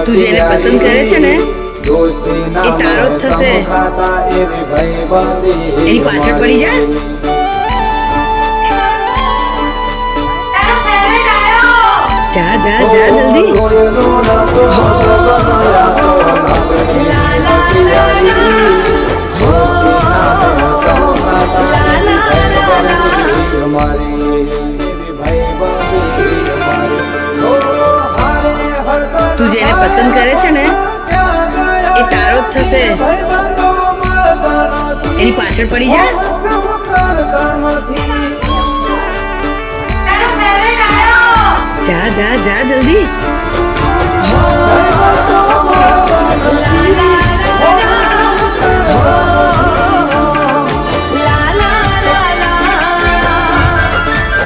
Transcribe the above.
તું જેને પસંદ કરે છે ને એ તારો જ થશે. એની પાછળ પડી જા. જા જા જા જલ્દી. તું જેને પસંદ કરે છે ને એ તારો જ થશે. એની પાછળ પડી જા. જા જા જા જલ્દી.